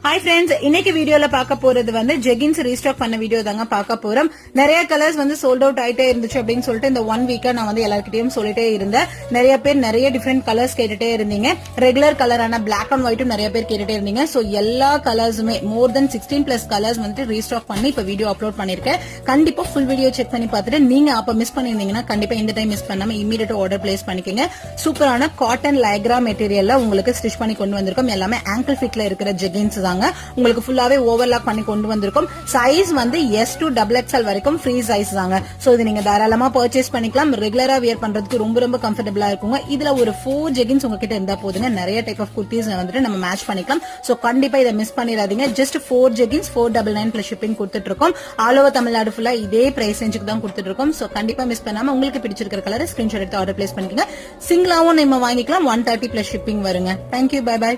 Hi friends, இன்னைக்கு வீடியோல பார்க்க போறது வந்து ஜெகின்ஸ் ரீஸ்டாக் பண்ண வீடியோ தாங்க பார்க்க போறோம். நிறைய கலர்ஸ் வந்து சோல்ட் அவுட் ஆயிட்டே இருந்துச்சு அப்படின்னு சொல்லிட்டு இந்த 1 வீக்கா நான் வந்து எல்லார்கிட்டயும் சொல்லிட்டே இருந்தேன். நிறைய பேர் நிறைய டிஃப்ரெண்ட் கலர்ஸ் கேட்டுட்டே இருந்தீங்க. ரெகுலர் கலரான பிளாக் அண்ட் ஒயிட்டும் நிறைய பேர் கேட்டுட்டே இருந்தீங்க. சோ எல்லா கலர்ஸுமே மோர் தென் 16+ கலர்ஸ் வந்து ரீஸ்டாக் பண்ணி இப்ப வீடியோ அப்லோட் பண்ணிருக்கேன். கண்டிப்பா ஃபுல் வீடியோ செக் பண்ணி பார்த்துட்டு நீங்க அப்ப மிஸ் பண்ணிருந்தீங்கன்னா கண்டிப்பா இந்த டைம் மிஸ் பண்ணாம இமீடியட் ஆர்டர் பிளேஸ் பண்ணிக்கங்க. சூப்பரான காட்டன் லைக்ரா மெட்டீரியல்ல உங்களுக்கு ஸ்டிச் பண்ணி கொண்டு வந்திருக்கோம். எல்லாமே ஆங்கிள் ஃபிட்ல இருக்கிற ஜெகின்ஸ் தாங்க. உங்களுக்கு ஃபுல்லாவே ஓவர்லாக் பண்ணி கொண்டு வந்திருக்கும். சைஸ் வந்து S to XXL வரைக்கும் ஃப்ரீ சைஸ் தாங்க. சோ இது நீங்க தாராளமா பர்ச்சேஸ் பண்ணிக்கலாம். ரெகுலரா வியர் பண்றதுக்கு ரொம்ப ரொம்ப கம்ஃபர்டபுளா இருக்குங்க. இதுல ஒரு 4 ஜெகின்ஸ் உங்ககிட்ட இருந்தா போதுங்க. நிறைய டைப் ஆஃப் குர்த்திஸ் வந்துட்டு நம்ம மேட்ச் பண்ணிக்கலாம். சோ கண்டிப்பா இதை மிஸ் பண்ணிடாதீங்க. ஜஸ்ட் 4 ஜெகின்ஸ் 499 பிளஸ் ஷிப்பிங் கொடுத்துட்டு இருக்கோம். ஆல் ஓவர் தமிழ்நாடு ஃபுல்லா இதே பிரைஸ் ரேஞ்சுக்கு தான் கொடுத்துட்டு இருக்கோம். சோ கண்டிப்பா மிஸ் பண்ணாம உங்களுக்கு பிடிச்சிருக்கிற கலர் ஸ்கிரீன்ஷாட் எடுத்து ஆர்டர் பிளேஸ் பண்ணிக்கோங்க. சிங்கிளாவும் நம்ம வாங்கிக்கலாம். 130 பிளஸ் ஷிப்பிங் வருங்க. Thank you, bye by.